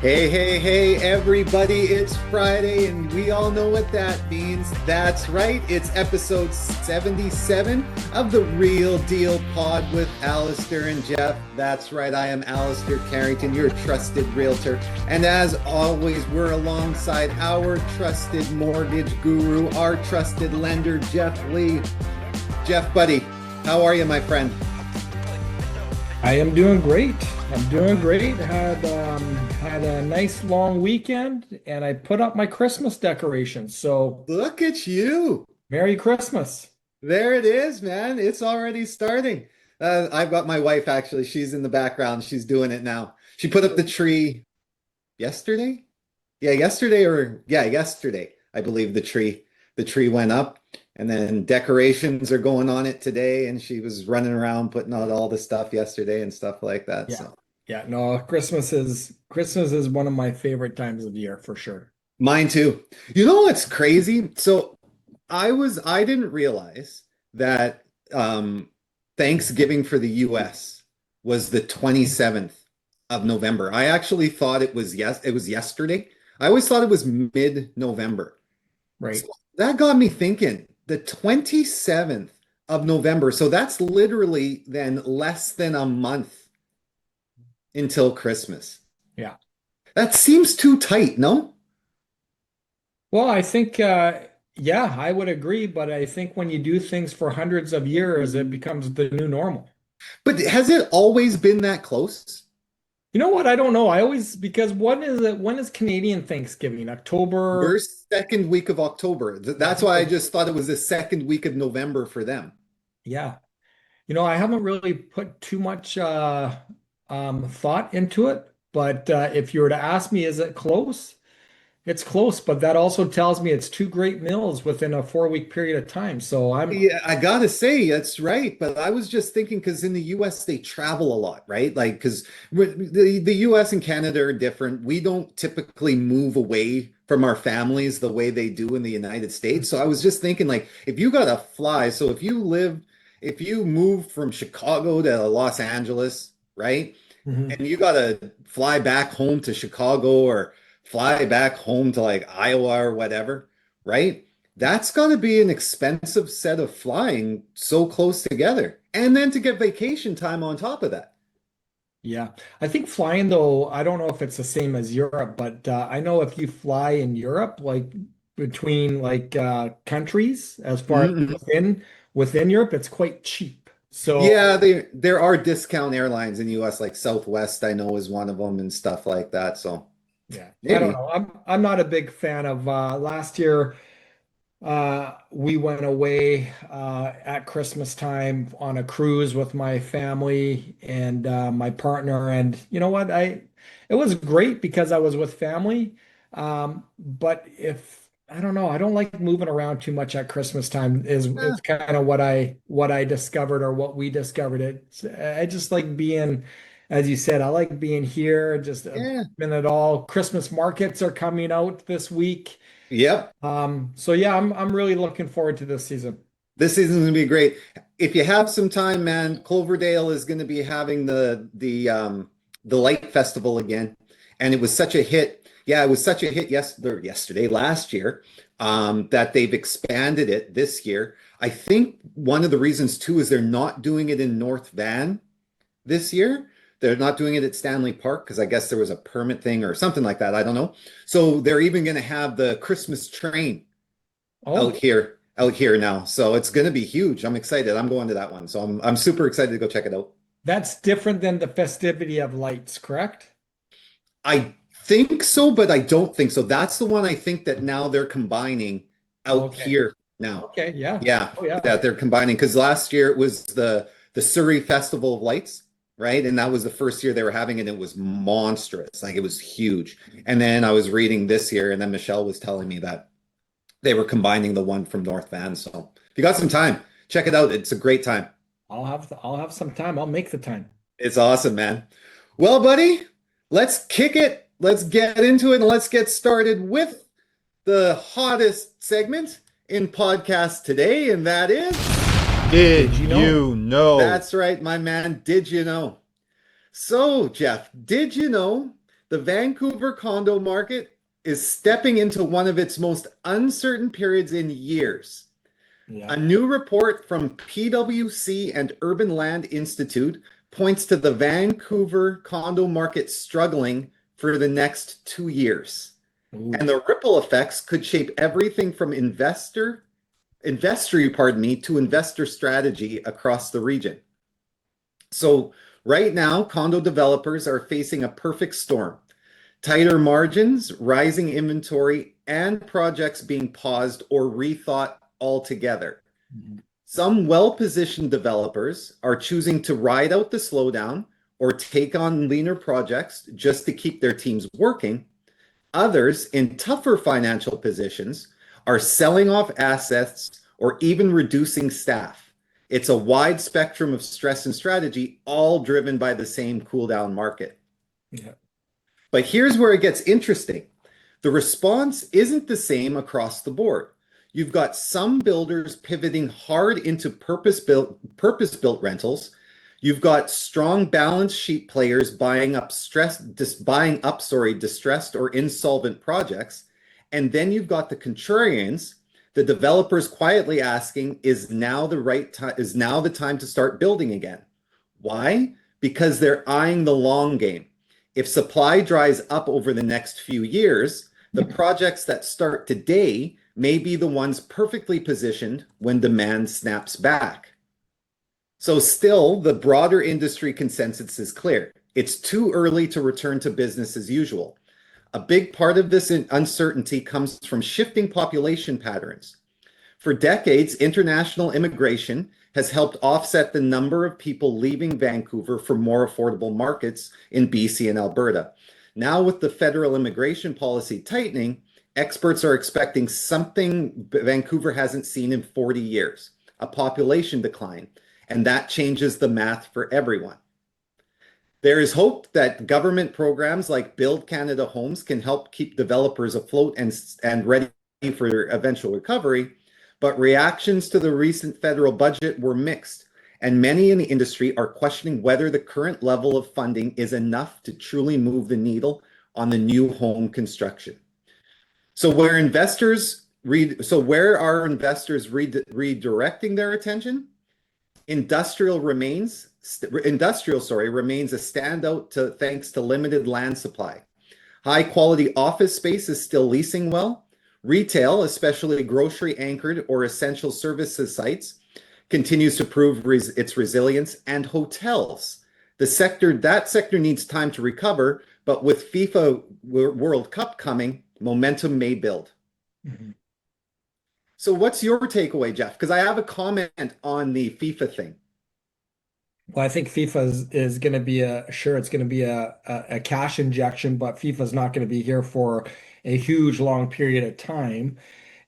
Hey, everybody, it's Friday, and we all know what that means. That's right, it's episode 77 of the Real Deal Pod with Allister and Geoff. That's right, I am Allister Carrington, your trusted realtor. And as always, we're alongside our trusted mortgage guru, our trusted lender, Geoff Lee. Geoff, buddy, how are you, my friend? I am doing great. I'm doing great. Had a nice long weekend, and I put up my Christmas decorations. So Look at you. Merry Christmas. There it is, man. It's already starting. I've got my wife actually. She's in the background. She's doing it now. She put up the tree yesterday. Yesterday. I believe the tree went up, and then decorations are going on it today. And she was running around putting out all the stuff yesterday and stuff like that. Yeah. So Yeah, no, Christmas is one of my favorite times of year for sure. mine too. You know what's crazy? So I didn't realize that Thanksgiving for the US was the 27th of November. I actually thought it was yesterday. I always thought it was mid-November. Right. So that got me thinking, the 27th of November. So that's literally then less than a month until Christmas. Yeah. That seems too tight, no? Well, I think yeah, I would agree, but I think when you do things for hundreds of years, it becomes the new normal. But has it always been that close? You know what? I don't know. I always because when is Canadian Thanksgiving? October? We're second week of October. That's why I just thought it was the second week of November for them. Yeah. I haven't really put too much thought into it, but if you were to ask me, is it close? It's close, but that also tells me it's two great meals within a 4 week period of time. So Yeah, I gotta say that's right. But I was just thinking because in the US they travel a lot, right? Like because the US and Canada are different. We don't typically move away from our families the way they do in the United States. So I was just thinking like if you gotta fly, so if you move from Chicago to Los Angeles, right? Mhm. And you gotta fly back home to Chicago or fly back home to like Iowa or whatever, right? That's gonna be an expensive set of flying so close together. And then to get vacation time on top of that. Yeah, I think flying though, I don't know if it's the same as Europe, but I know if you fly in Europe, like between like countries, as far as Mhm. within Europe, it's quite cheap. So Yeah, there are discount airlines in the US, like Southwest, I know is one of them and stuff like that. So yeah, I don't maybe. know. I'm not a big fan of last year. We went away at Christmas time on a cruise with my family and my partner, and you know what? I it was great because I was with family. But if I don't know, I don't like moving around too much at Christmas time. Is kind of what I discovered or what we discovered. I just like being, as you said, I like being here. Just a Yeah. minute all. Christmas markets are coming out this week. Yep. So yeah, I'm really looking forward to this season. This season's gonna be great. If you have some time, man, Cloverdale is gonna be having the Light Festival again. And it was such a hit. Yeah, it was such a hit yesterday, last year, that they've expanded it this year. I think one of the reasons too is they're not doing it in North Van this year. They're not doing it at Stanley Park because I guess there was a permit thing or something like that. I don't know. So they're even going to have the Christmas train Oh, out here now. So it's going to be huge. I'm excited. I'm going to that one. So I'm super excited to go check it out. that's different than the festivity of lights, correct? I think so, but I don't think so. That's the one I think that now they're combining out Okay. here now. Okay, yeah. Yeah, Oh yeah. yeah, they're combining because last year it was the Surrey Festival of Lights, right? And that was the first year they were having it. It was monstrous, like it was huge. And then I was reading this year, and then Michelle was telling me that they were combining the one from North Van. So if you got some time, check it out. It's a great time. I'll have some time. I'll make the time. It's awesome, man. Well, buddy, let's kick it. Let's get into it and let's get started with the hottest segment in podcast today, and that is Did Did you know? you know? that's right, my man. Did you know? So, Geoff, did you know The Vancouver condo market is stepping into one of its most uncertain periods in years. Yeah. A new report from PwC and Urban Land Institute points to the Vancouver condo market struggling for the next 2 years. Ooh. And the ripple effects could shape everything from investor to investor strategy across the region. So right now, condo developers are facing a perfect storm. Tighter margins, rising inventory, and projects being paused or rethought altogether. Mhm. Some well-positioned developers are choosing to ride out the slowdown or take on leaner projects just to keep their teams working. Others in tougher financial positions are selling off assets or even reducing staff. It's a wide spectrum of stress and strategy, all driven by the same cool down market. Yeah. But here's where it gets interesting. The response isn't the same across the board. You've got some builders pivoting hard into purpose-built rentals. You've got strong balance sheet players buying up distressed or insolvent projects. And then you've got the contrarians, the developers quietly asking, is now the time to start building again? Why? Because they're eyeing the long game. If supply dries up over the next few years, the projects that start today may be the ones perfectly positioned when demand snaps back. So still, the broader industry consensus is clear. It's too early to return to business as usual. A big part of this uncertainty comes from shifting population patterns. For decades, international immigration has helped offset the number of people leaving Vancouver for more affordable markets in BC and Alberta. Now, with the federal immigration policy tightening, experts are expecting something Vancouver hasn't seen in 40 years, a population decline, and that changes the math for everyone. There is hope that government programs like Build Canada Homes can help keep developers afloat and ready for eventual recovery, but reactions to the recent federal budget were mixed, and many in the industry are questioning whether the current level of funding is enough to truly move the needle on the new home construction. So where are investors redirecting their attention? Industrial remains a standout thanks to limited land supply. High quality office space is still leasing well. Retail, especially grocery anchored or essential services sites, continues to prove its resilience, and hotels. That sector needs time to recover, but with FIFA World Cup coming, momentum may build. Mhm. So what's your takeaway, Geoff? Because I have a comment on the FIFA thing. Well, I think FIFA is going to be it's going to be a cash injection, but FIFA is not going to be here for a huge long period of time.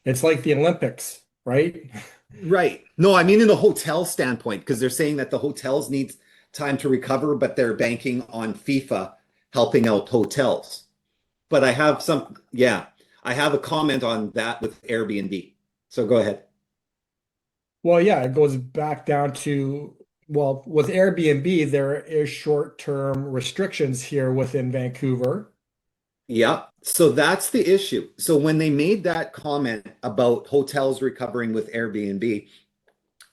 It's like the Olympics, right? Right. No, I mean in the hotel standpoint, because they're saying that the hotels need time to recover, but they're banking on FIFA helping out hotels. But I have a comment on that with Airbnb. So go ahead. Well, yeah, it goes back down to, well, with Airbnb, there is short-term restrictions here within Vancouver. Yeah. So that's the issue. So when they made that comment about hotels recovering with Airbnb,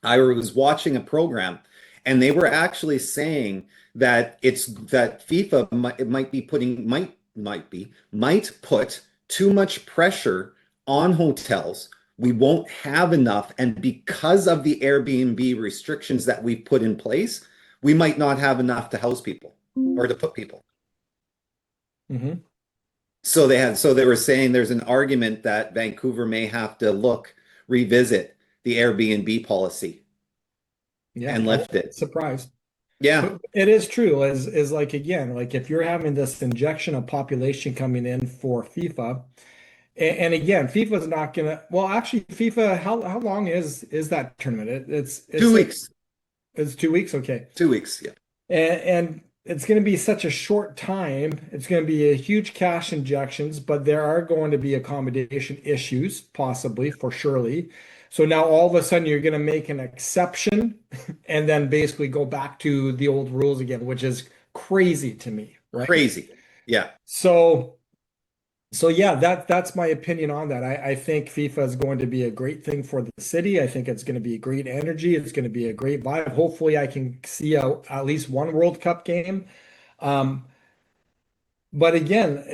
I was watching a program and they were actually saying that FIFA might put too much pressure on hotels. We won't have enough, and because of the Airbnb restrictions that we've put in place, we might not have enough to house people or to put people. Hmm. So they were saying there's an argument that Vancouver may have to revisit the Airbnb policy Yeah, and I lift wasn't it. surprised. Yeah, But it is true, is like again, like if you're having this injection of population coming in for FIFA, and again, FIFA's not gonna, well, actually FIFA, how long is that tournament? It's two like weeks. it's 2 weeks, okay. 2 weeks. Yeah. And it's going to be such a short time. It's going to be a huge cash injections, but there are going to be accommodation issues, possibly for surely. So now all of a sudden you're going to make an exception and then basically go back to the old rules again, which is crazy to me, right? Crazy. Yeah. So yeah, that's my opinion on that. I think FIFA is going to be a great thing for the city. I think it's going to be a great energy. It's going to be a great vibe. Hopefully, I can see at least one World Cup game. Um, but again,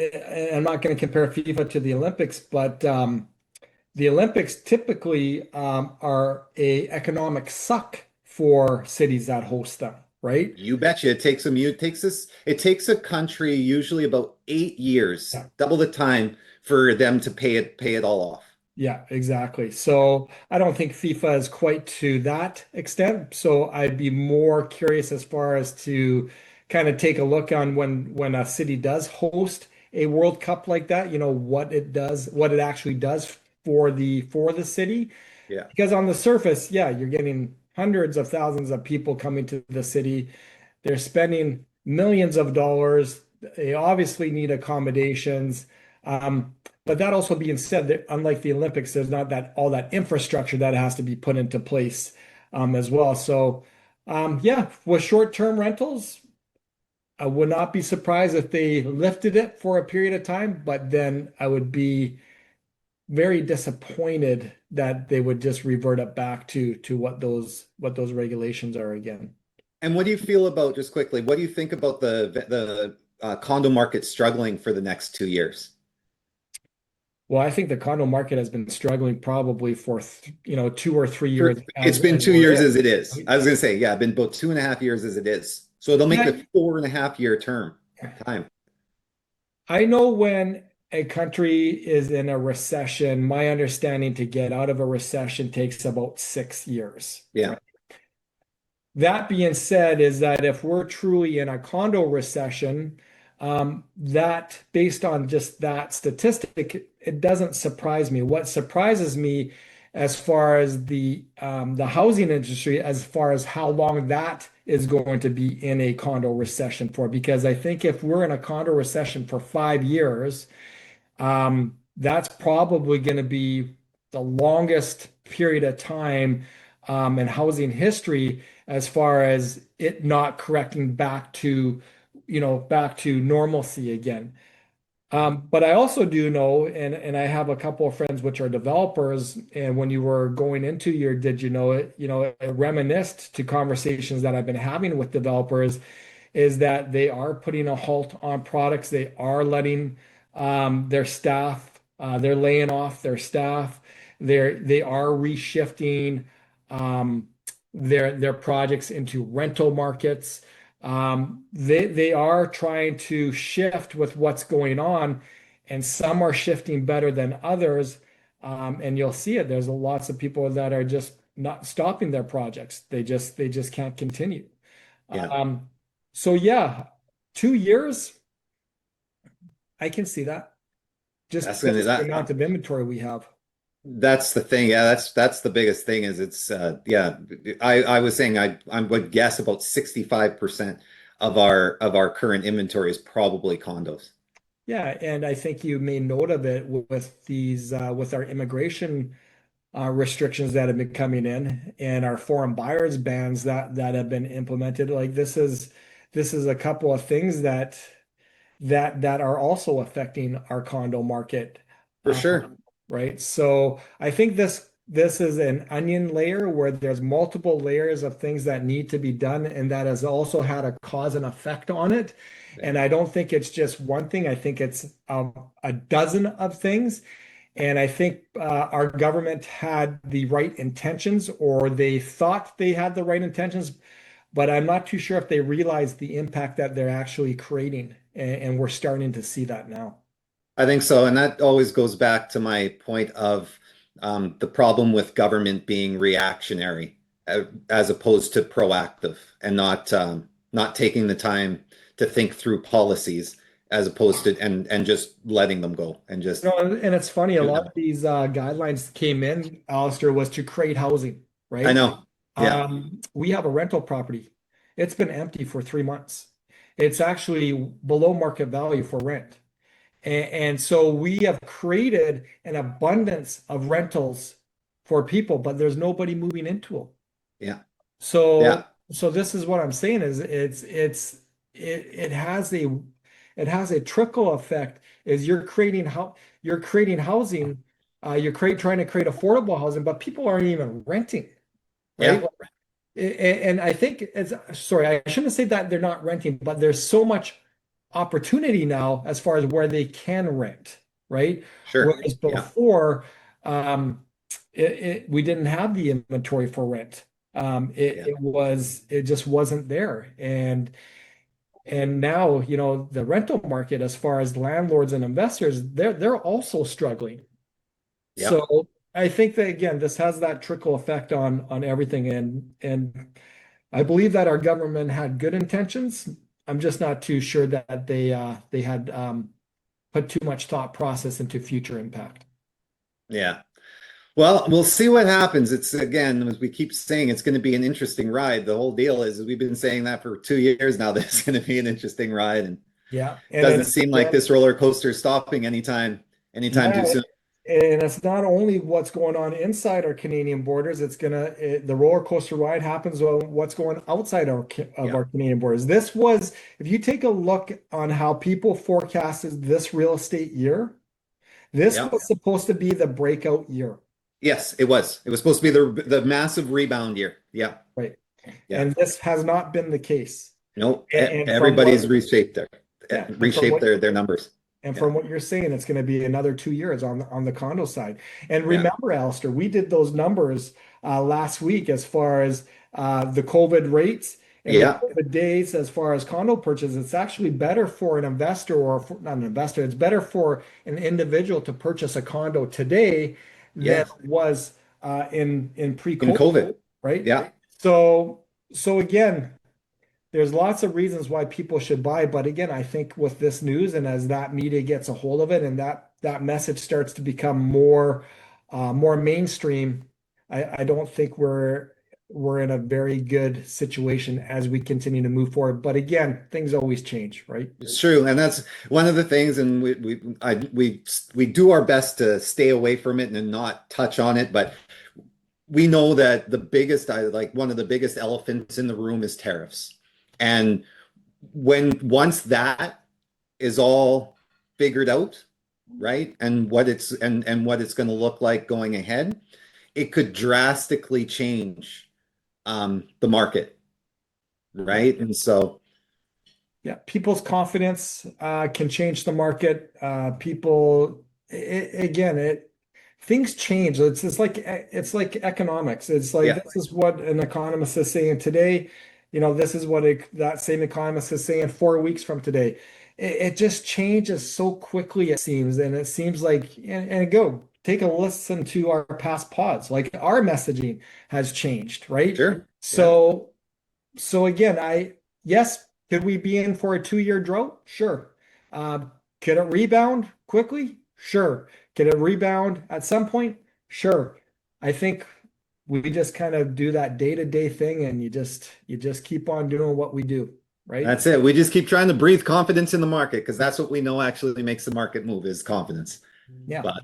I'm not going to compare FIFA to the Olympics, but the Olympics typically are a economic suck for cities that host them, right? You betcha. It takes a country usually about 8 years, Yeah. double the time for them to pay it all off. Yeah, exactly. So I don't think FIFA is quite to that extent. So I'd be more curious as far as to kind of take a look on when a city does host a World Cup like that, what it does, what it actually does for the city. Yeah. Because on the surface, yeah, you're getting hundreds of thousands of people coming to the city. They're spending millions of dollars. They obviously need accommodations. But that also being said, that unlike the Olympics, there's not that all that infrastructure that has to be put into place as well. So, yeah, with short-term rentals, I would not be surprised if they lifted it for a period of time, but then I would be very disappointed that they would just revert it back to what those regulations are again. And what do you feel about, just quickly, what do you think about the condo market struggling for the next 2 years? Well, I think the condo market has been struggling probably for 2 or 3 years It's been as two we're years in. as it is. I was gonna say, yeah, been about 2.5 years as it is. So they'll make Yeah, the 4.5 year term time. I know when a country is in a recession, my understanding to get out of a recession takes about 6 years. Yeah, That being said, is that if we're truly in a condo recession, that based on just that statistic, it doesn't surprise me. What surprises me as far as the housing industry, as far as how long that is going to be in a condo recession for, because I think if we're in a condo recession for 5 years, that's probably going to be the longest period of time in housing history as far as it not correcting back to normalcy again. But I also do know, and I have a couple of friends which are developers, and when you were going into your did you know it, it reminisced to conversations that I've been having with developers, is that they are putting a halt on products. They are letting their staff, they're laying off their staff. They are reshifting their projects into rental markets. They are trying to shift with what's going on, and some are shifting better than others. And you'll see it. There's lots of people that are just not stopping their projects. They just can't continue. yeah. Um, so yeah, 2 years, I can see that just That's gonna because of the that amount of inventory we have. That's the thing. Yeah, that's the biggest thing is it's yeah, I was saying I would guess about 65% of our current inventory is probably condos. Yeah, and I think you made note of it with these with our immigration restrictions that have been coming in and our foreign buyers bans that have been implemented. Like this is a couple of things that are also affecting our condo market, For sure. right? So I think this is an onion layer where there's multiple layers of things that need to be done, and that has also had a cause and effect on it. Yeah. And I don't think it's just one thing. I think it's a dozen of things. And I think our government had the right intentions, or they thought they had the right intentions, but I'm not too sure if they realized the impact that they're actually creating. And we're starting to see that now. I think so. And that always goes back to my point of the problem with government being reactionary as opposed to proactive and not taking the time to think through policies as opposed to and just letting them go and just And it's funny, a do lot them. of these guidelines came in, Alistair, was to create housing, I right? know. Yeah. We have a rental property. It's been empty for 3 months. It's actually below market value for rent. And so we have created an abundance of rentals for people, but there's nobody moving into them. Yeah. So Yeah. so this is what I'm saying is it has it has a trickle effect. Is you're creating housing, trying to create affordable housing, but people aren't even renting, right? Yeah. And I think it's, sorry, I shouldn't say that they're not renting, but there's so much opportunity now as far as where they can rent, right? Sure. Whereas Yeah. before, we didn't have the inventory for rent. Yeah. It just wasn't there. And now, the rental market, as far as landlords and investors, they're also struggling. Yeah. So I think that again, this has that trickle effect on everything, and I believe that our government had good intentions. I'm just not too sure that they had put too much thought process into future impact. Yeah. Well, we'll see what happens. It's again, as we keep saying, it's going to be an interesting ride. The whole deal is we've been saying that for 2 years now, that it's going to be an interesting ride, and Yeah, and doesn't it's seem like this roller coaster is stopping anytime too yeah, soon. and it's not only what's going on inside our Canadian borders. The roller coaster ride happens on what's going outside of Yeah. our Canadian borders. If you take a look on how people forecasted this real estate year, this Yeah. was supposed to be the breakout year, Yes, it was. It was supposed to be the massive rebound year. Yeah. right? Yeah. And this has not been the case. No, And from everybody's yeah, and from reshaped their numbers. Yeah. from what you're saying, it's going to be another 2 years on the condo side. And Yeah. remember, Alistair, we did those numbers last week as far as the COVID rates and the Yeah. COVID days as far as condo purchase. It's actually better for an investor not an investor. It's better for an individual to purchase a condo today than Yes. it was in In pre-COVID, COVID. right? Yeah. So again, there's lots of reasons why people should buy, but again, I think with this news and as that media gets a hold of it and that message starts to become more mainstream, I don't think we're in a very good situation as we continue to move forward. But again, things always change, right? It's true, and that's one of the things, and we do our best to stay away from it and not touch on it, but we know that one of the biggest elephants in the room is tariffs. And once that is all figured out, right, and what it's going to look like going ahead, it could drastically change the market, right? And so, Yeah, people's confidence can change the market. People, again, things change. It's like economics. It's like yeah, this is what an economist is saying today. This is what that same economist is saying 4 weeks from today. It just changes so quickly, it seems, and it seems like and go take a listen to our past pods. Like our messaging has changed, right? sure, yeah, So again, yes, could we be in for a 2 year drought? Sure. Could it rebound quickly? Sure. Could it rebound at some point? Sure. I think we just kind of do that day-to-day thing, and you just keep on doing what we do, right? that's it. We just keep trying to breathe confidence in the market because that's what we know actually makes the market move is confidence. Yeah. But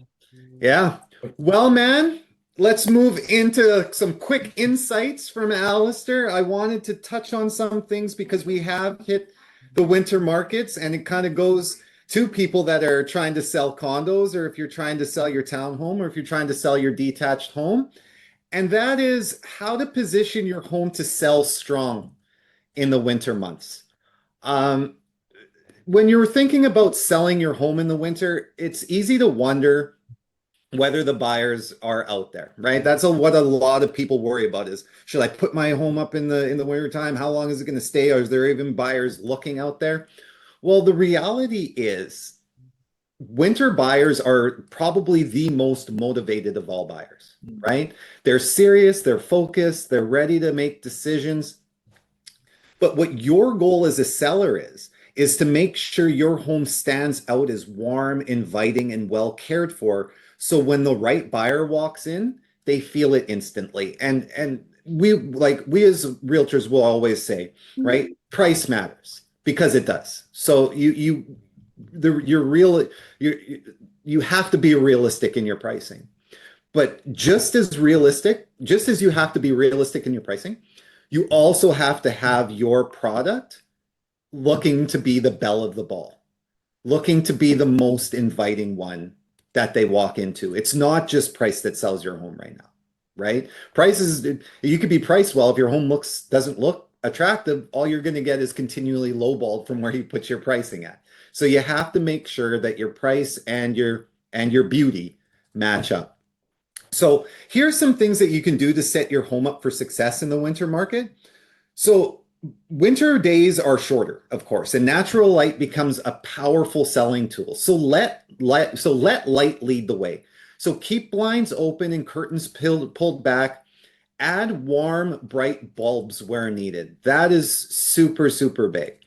yeah. Well, man, let's move into some quick insights from Allister. I wanted to touch on some things because we have hit the winter markets, and it kind of goes to people that are trying to sell condos, or if you're trying to sell your townhome, or if you're trying to sell your detached home. And that is how to position your home to sell strong in the winter months. Um, when you're thinking about selling your home in the winter, it's easy to wonder whether the buyers are out there, right? That's what a lot of people worry about is, should I put my home up in the winter time? How long is it going to stay? Or is there even buyers looking out there? Well, the reality is winter buyers are probably the most motivated of all buyers, right? They're serious, they're focused, they're ready to make decisions. But what your goal as a seller is to make sure your home stands out as warm, inviting, and well cared for. So when the right buyer walks in, they feel it instantly. And we as realtors will always say, right? Price matters because it does. So you have to be realistic in your pricing. But just as you have to be realistic in your pricing, you also have to have your product looking to be the belle of the ball, looking to be the most inviting one that they walk into. It's not just price that sells your home right now, right? Prices, you could be priced well if your home doesn't look attractive, all you're going to get is continually lowballed from where you put your pricing at. So you have to make sure that your price and your beauty match up. So here's some things that you can do to set your home up for success in the winter market. So winter days are shorter, of course, and natural light becomes a powerful selling tool. So let light lead the way. So keep blinds open and curtains pulled back. Add warm, bright bulbs where needed. That is super, super big,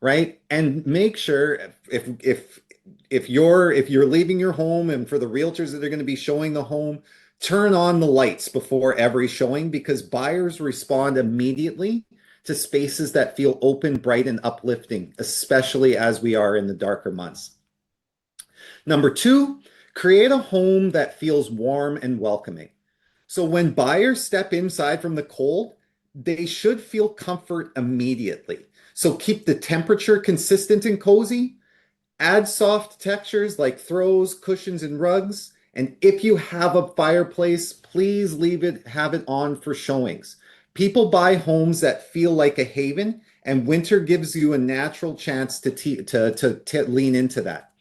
right? And make sure if you're leaving your home and for the realtors that are going to be showing the home, turn on the lights before every showing because buyers respond immediately to spaces that feel open, bright, and uplifting, especially as we are in the darker months. Number two, create a home that feels warm and welcoming. So when buyers step inside from the cold, they should feel comfort immediately. So keep the temperature consistent and cozy. Add soft textures like throws, cushions, and rugs. And if you have a fireplace, please have it on for showings. People buy homes that feel like a haven, and winter gives you a natural chance to lean into that.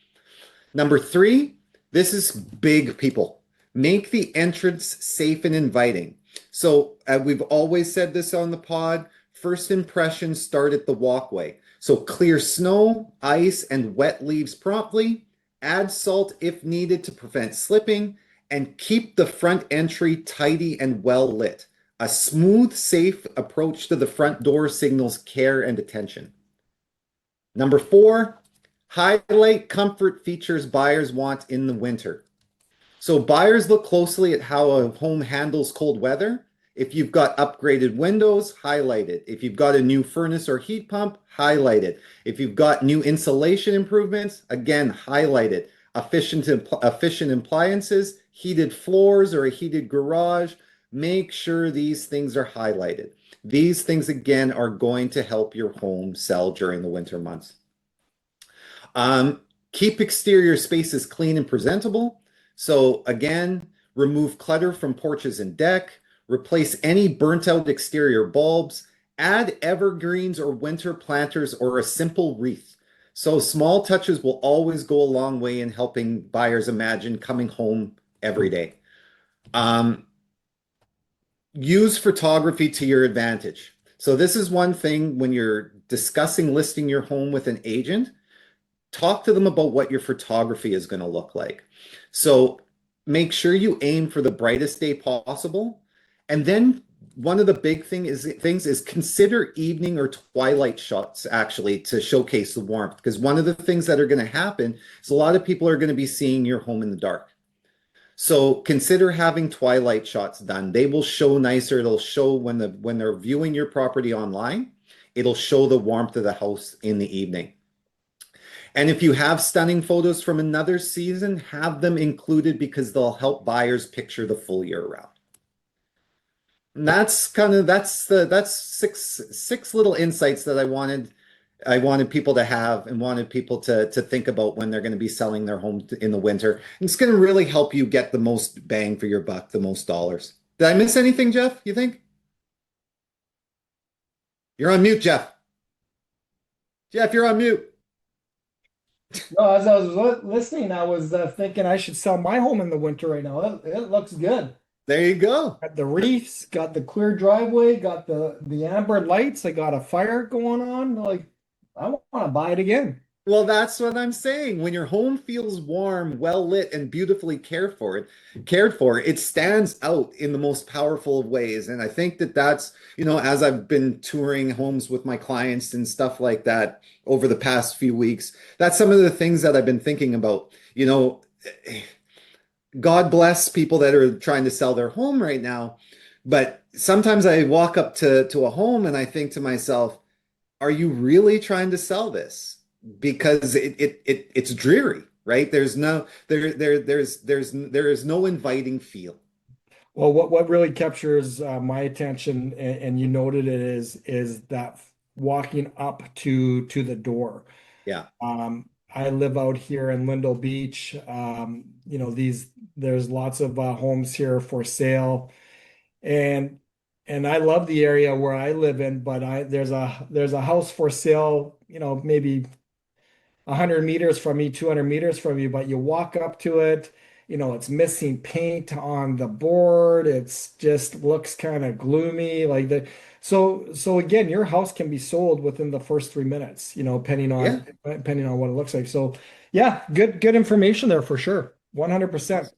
Number three, this is big, people. Make the entrance safe and inviting. So we've always said this on the pod, first impressions start at the walkway. So clear snow, ice, and wet leaves promptly. Add salt if needed to prevent slipping, and keep the front entry tidy and well lit. A smooth, safe approach to the front door signals care and attention. Number four, highlight comfort features buyers want in the winter. So buyers look closely at how a home handles cold weather. If you've got upgraded windows, highlight it. If you've got a new furnace or heat pump, highlight it. If you've got new insulation improvements, again, highlight it. Efficient appliances, heated floors, or a heated garage, make sure these things are highlighted. These things, again, are going to help your home sell during the winter months. Keep exterior spaces clean and presentable. So again, remove clutter from porches and deck, replace any burnt out exterior bulbs, add evergreens or winter planters or a simple wreath. So small touches will always go a long way in helping buyers imagine coming home every day. Use photography to your advantage. So this is one thing when you're discussing listing your home with an agent, talk to them about what your photography is going to look like. So make sure you aim for the brightest day possible. And then one of the big things is consider evening or twilight shots actually to showcase the warmth. Because one of the things that are going to happen is a lot of people are going to be seeing your home in the dark. So consider having twilight shots done. They will show nicer. It'll show when they're viewing your property online, it'll show the warmth of the house in the evening. And if you have stunning photos from another season, have them included because they'll help buyers picture the full year round. And that's six little insights that I wanted people to have and wanted people to think about when they're going to be selling their home in the winter. And it's going to really help you get the most bang for your buck, the most dollars. Did I miss anything, Jeff? You think? You're on mute, Jeff. Jeff, you're on mute. No, as I was listening, I was thinking I should sell my home in the winter right now. It looks good. There you go. Got the reefs, got the clear driveway, got the amber lights. I got a fire going on. Like, I want to buy it again. Well, that's what I'm saying. When your home feels warm, well lit, and beautifully cared for, it stands out in the most powerful of ways. And I think that's, as I've been touring homes with my clients and stuff like that over the past few weeks, that's some of the things that I've been thinking about. God bless people that are trying to sell their home right now. But sometimes I walk up to a home and I think to myself, are you really trying to sell this? Because it's dreary, right? There is no inviting feel. Well, what really captures my attention, and you noted it, is that walking up to the door. Yeah. I live out here in Lindo Beach. There's lots of homes here for sale, and I love the area where I live in. But there's a house for sale, maybe 100 meters from me, 200 meters from you, but you walk up to it, it's missing paint on the board. It's just looks kind of gloomy. So again, your house can be sold within the first 3 minutes, Yeah. depending on what it looks like. So yeah, good information there for sure. 100%. Yeah.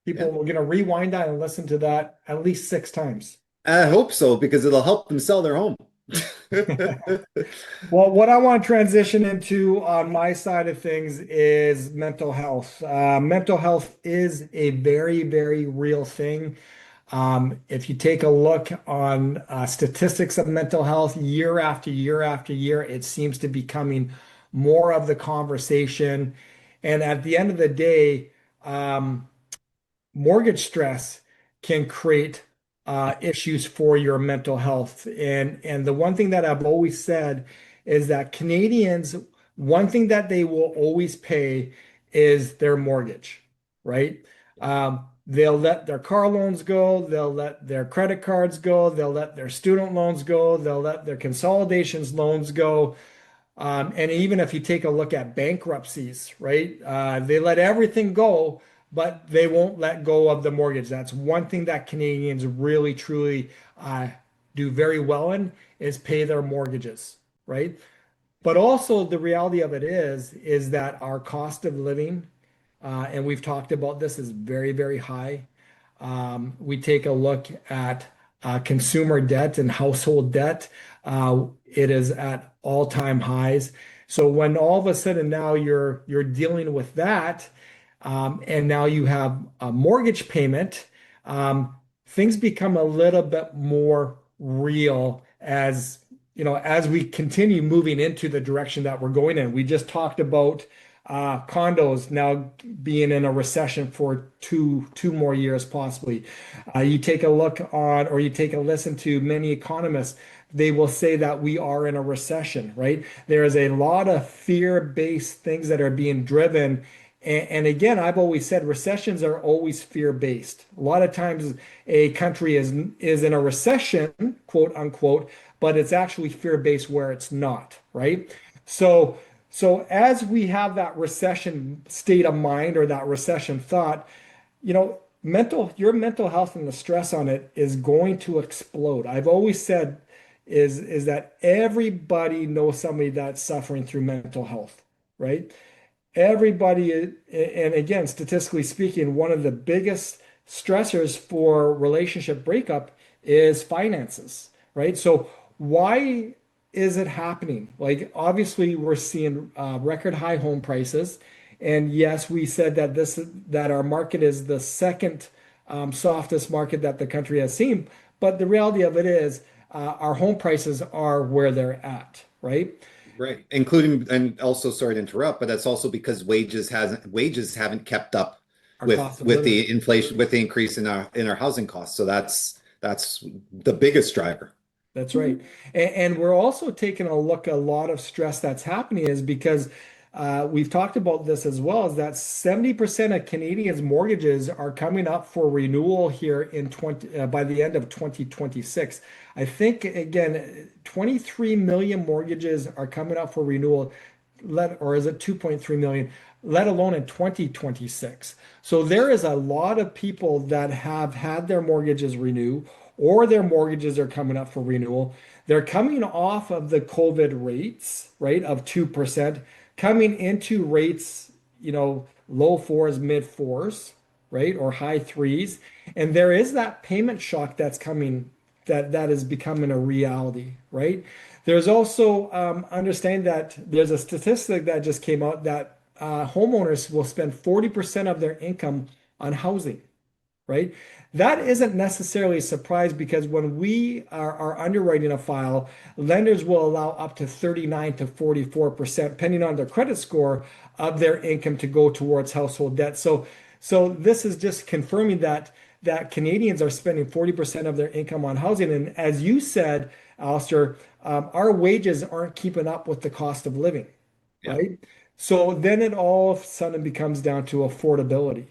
People are going to rewind that and listen to that at least 6 times. I hope so because it'll help them sell their home. Well, what I want to transition into on my side of things is mental health. Mental health is a very, very real thing. If you take a look on statistics of mental health year after year after year, it seems to be becoming more of the conversation. And at the end of the day, mortgage stress can create issues for your mental health. And the one thing that I've always said is that Canadians, one thing that they will always pay is their mortgage, right? They'll let their car loans go, they'll let their credit cards go, they'll let their student loans go, they'll let their consolidations loans go. And even if you take a look at bankruptcies, right? They let everything go, but they won't let go of the mortgage. That's one thing that Canadians really, truly do very well in is pay their mortgages, right? But also the reality of it is that our cost of living, and we've talked about this, is very, very high. We take a look at consumer debt and household debt. It is at all-time highs. So when all of a sudden now you're dealing with that, and now you have a mortgage payment, things become a little bit more real as we continue moving into the direction that we're going in. We just talked about condos now being in a recession for two more years, possibly. You take a look on, or you take a listen to many economists, they will say that we are in a recession, right? There is a lot of fear-based things that are being driven. And again, I've always said recessions are always fear-based. A lot of times a country is in a recession, quote unquote, but it's actually fear-based where it's not, right? So as we have that recession state of mind or that recession thought, your mental health and the stress on it is going to explode. I've always said is that everybody knows somebody that's suffering through mental health, right? Everybody, and again, statistically speaking, one of the biggest stressors for relationship breakup is finances, right? So why is it happening? Like, obviously, we're seeing record high home prices, and yes, we said that our market is the second softest market that the country has seen. But the reality of it is, our home prices are where they're at, right? Right. Including, and also, sorry to interrupt, but that's also because wages haven't kept up Our with cost of with living. the inflation, with the increase in our housing costs. So that's the biggest driver. That's right. And we're also taking a look, a lot of stress that's happening is because we've talked about this as well, is that 70% of Canadians' mortgages are coming up for renewal here by the end of 2026. I think, again, 23 million mortgages are coming up for renewal, or is it 2.3 million, let alone in 2026. So there is a lot of people that have had their mortgages renew, or their mortgages are coming up for renewal. They're coming off of the COVID rates, right, of 2%, coming into rates, low fours, mid fours, right, or high threes. And there is that payment shock that's coming, that is becoming a reality, right? There's also understand that there's a statistic that just came out that homeowners will spend 40% of their income on housing, right? That isn't necessarily a surprise because when we are underwriting a file, lenders will allow up to 39 to 44%, depending on their credit score, of their income to go towards household debt. So this is just confirming that Canadians are spending 40% of their income on housing. And as you said, Alistair, our wages aren't keeping up with the cost of living, Yeah. right? So then it all of a sudden becomes down to affordability.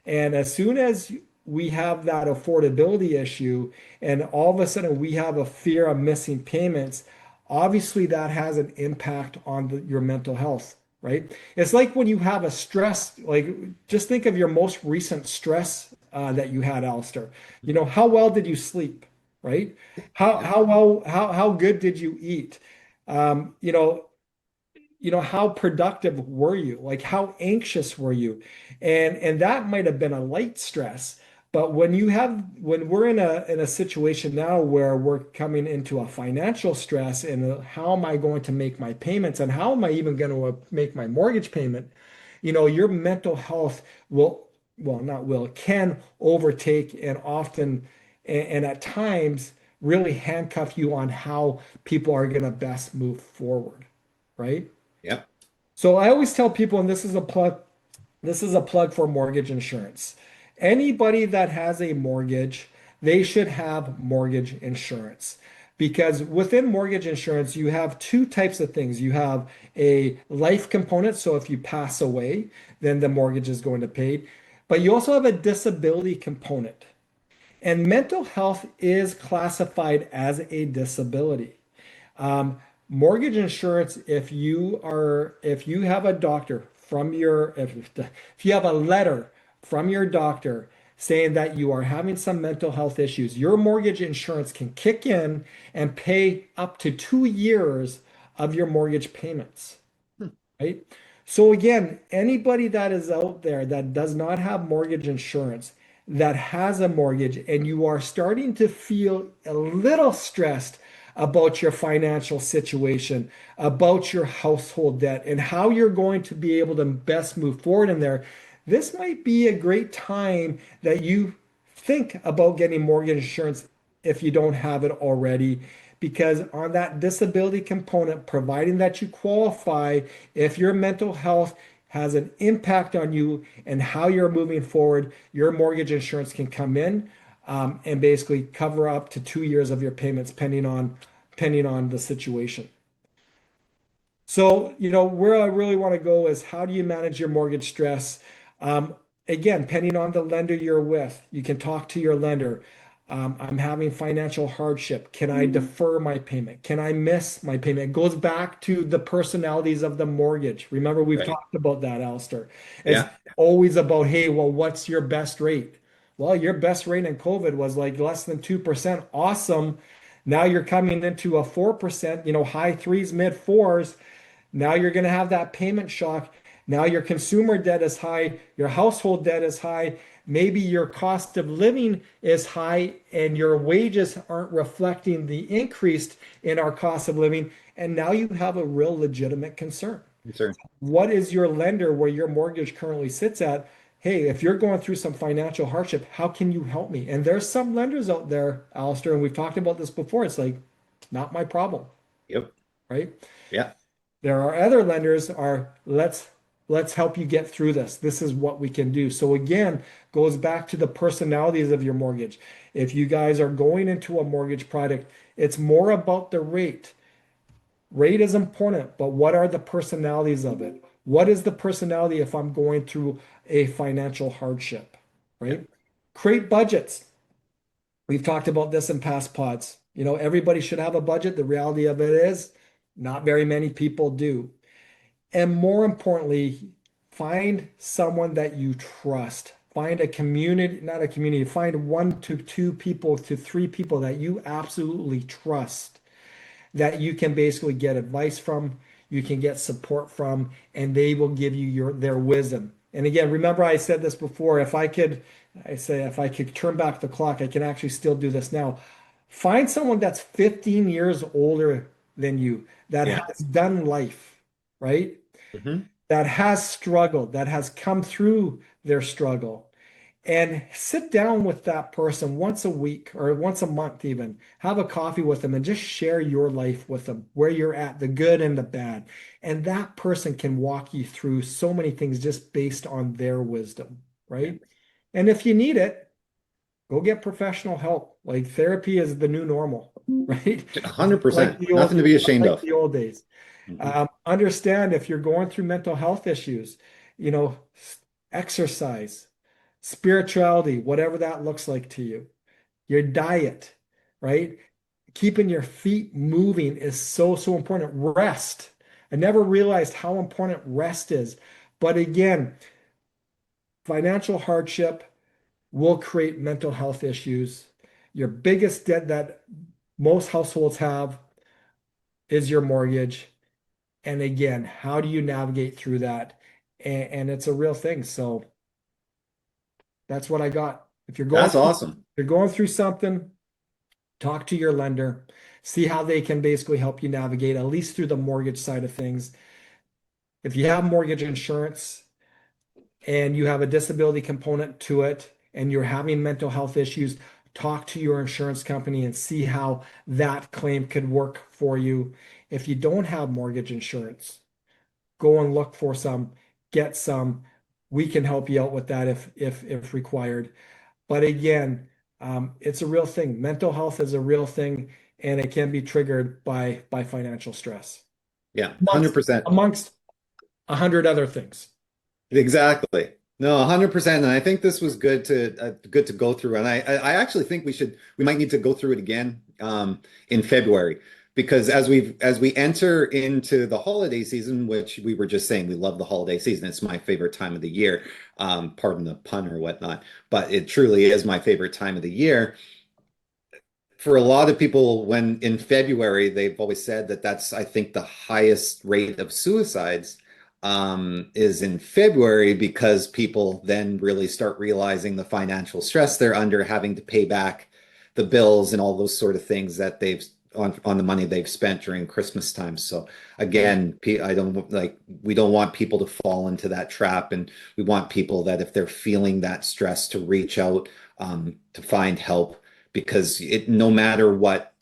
And as soon as we have that affordability issue, and all of a sudden we have a fear of missing payments, obviously that has an impact on your mental health, right? It's like when you have a stress, like just think of your most recent stress that you had, Alistair. You know, how well did you sleep, right? Yeah. How good did you eat? Um, you know, how productive were you? Like how anxious were you? And that might have been a light stress, but when we're in a situation now where we're coming into a financial stress and how am I going to make my payments and how am I even going to make my mortgage payment? Your mental health not will, can overtake and often and at times really handcuff you on how people are going to best move forward, right? Yep. So I always tell people, and this is a plug for mortgage insurance. Anybody that has a mortgage, they should have mortgage insurance. Because within mortgage insurance, you have two types of things. You have a life component, so if you pass away, then the mortgage is going to pay. But you also have a disability component. And mental health is classified as a disability. Um, Mortgage insurance, if you have a doctor from if you have a letter from your doctor saying that you are having some mental health issues, your mortgage insurance can kick in and pay up to 2 years of your mortgage payments, Hmm. right? So again, anybody that is out there that does not have mortgage insurance, that has a mortgage, and you are starting to feel a little stressed about your financial situation, about your household debt, and how you're going to be able to best move forward in there, this might be a great time that you think about getting mortgage insurance if you don't have it already. Because on that disability component, providing that you qualify, if your mental health has an impact on you and how you're moving forward, your mortgage insurance can come in and basically cover up to 2 years of your payments, depending on the situation. So, where I really want to go is how do you manage your mortgage stress? Um, Again, depending on the lender you're with, you can talk to your lender. I'm having financial hardship. Can I defer my payment? Can I miss my payment? It goes back to the personalities of the mortgage. Remember, we've Right. talked about that, Alistair. It's Yeah. always about, hey, well, what's your best rate? Well, your best rate in COVID was like less than 2%. Awesome. Now you're coming into a 4%, high threes, mid fours. Now you're going to have that payment shock. Now your consumer debt is high, your household debt is high, maybe your cost of living is high, and your wages aren't reflecting the increase in our cost of living. And now you have a real legitimate concern. Sure. What is your lender where your mortgage currently sits at? Hey, if you're going through some financial hardship, how can you help me? And there's some lenders out there, Alistair, and we've talked about this before. It's like, not my problem, Yep. right? Yeah. There are other lenders are let's help you get through this. This is what we can do. So again, goes back to the personalities of your mortgage. If you guys are going into a mortgage product, it's more about the rate. Rate is important, but what are the personalities of it? What is the personality if I'm going through a financial hardship, Yeah. right? Create budgets. We've talked about this in past pods. Everybody should have a budget. The reality of it is not very many people do. And more importantly, find someone that you trust. Find a community, not a community, find 1 to 2 people to 3 people that you absolutely trust, that you can basically get advice from, you can get support from, and they will give you their wisdom. And again, remember I said this before, if I could turn back the clock, I can actually still do this now. Find someone that's 15 years older than you that Yeah. has done life, right? Hmm. That has struggled, that has come through their struggle, and sit down with that person once a week or once a month, even have a coffee with them and just share your life with them, where you're at, the good and the bad. And that person can walk you through so many things just based on their wisdom, Yeah. right? And if you need it, go get professional help. Like therapy is the new normal, right? Like 100%. the old, Nothing to be ashamed like of. the old days. Mhm. Understand if you're going through mental health issues, you know, exercise, spirituality, whatever that looks like to you, your diet, right? Keeping your feet moving is so, so important. Rest. I never realized how important rest is. But again, financial hardship will create mental health issues. Your biggest debt that most households have is your mortgage. And again, how do you navigate through that? And it's a real thing. So that's what I got. If That's awesome. you're going through something, talk to your lender, see how they can basically help you navigate, at least through the mortgage side of things. If you have mortgage insurance and you have a disability component to it and you're having mental health issues, talk to your insurance company and see how that claim could work for you. If you don't have mortgage insurance, go and look for some, get some. We can help you out with that if required. But again, it's a real thing. Mental health is a real thing, and it can be triggered by financial stress, Yeah, amongst 100%. amongst 100 other things. Exactly. No, 100%. And I think this was good to go through. And I actually think we might need to go through it again in February, because as we enter into the holiday season, which we were just saying, we love the holiday season. It's my favorite time of the year. Pardon the pun or whatnot, but it truly is my favorite time of the year. For a lot of people, when in February, they've always said that that's, I think, the highest rate of suicides is in February, because people then really start realizing the financial stress they're under, having to pay back the bills and all those sort of things that they've on the money they've spent during Christmas time. So again, I don't like we don't want people to fall into that trap, and we want people that if they're feeling that stress to reach out to find help, because no matter what,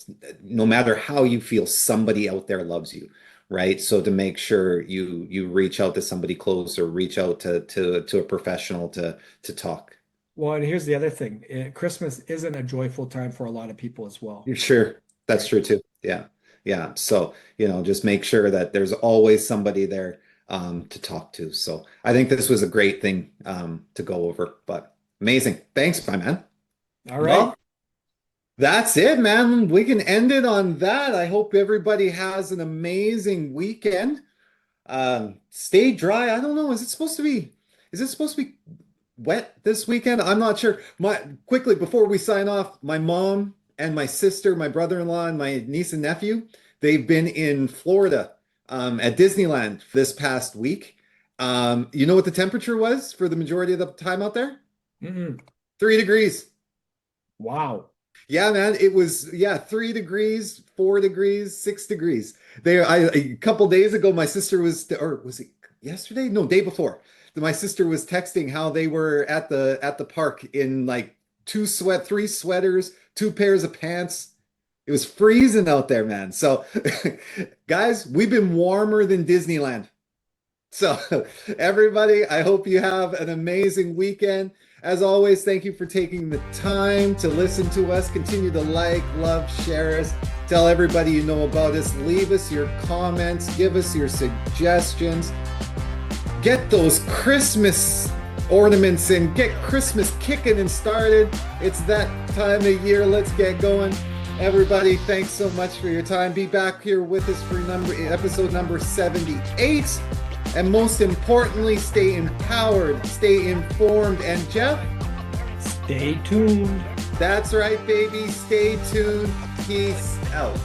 no matter how you feel, somebody out there loves you, right? So to make sure you reach out to somebody close, or reach out to a professional to talk. Well, and here's the other thing. Christmas isn't a joyful time for a lot of people as well, You're sure that's right? true too. Yeah. Yeah. So, just make sure that there's always somebody there to talk to. So I think this was a great thing to go over, but amazing. Thanks, my man. All right. Well, that's it, man. We can end it on that. I hope everybody has an amazing weekend. Stay dry. I don't know. Is it supposed to be wet this weekend? I'm not sure. Quickly before we sign off, my mom and my sister, my brother-in-law, and my niece and nephew, they've been in Florida at Disneyland this past week. You know what the temperature was for the majority of the time out there? Mm-mm. 3 degrees. Wow. Yeah, man, it was 3 degrees, 4 degrees, 6 degrees. A couple days ago, my sister or was it yesterday? No, day before. My sister was texting how they were at the park in like three sweaters, two pairs of pants. It was freezing out there, man. So, guys, we've been warmer than Disneyland. So, everybody, I hope you have an amazing weekend. As always, thank you for taking the time to listen to us. Continue to like, love, share us. Tell everybody you know about us. Leave us your comments. Give us your suggestions. Get those Christmas ornaments and get Christmas kicking and started. It's that time of year. Let's get going. Everybody, thanks so much for your time. Be back here with us for episode number 78. And most importantly, stay empowered, stay informed, and Geoff, Stay tuned. that's right, baby. Stay tuned. Peace out.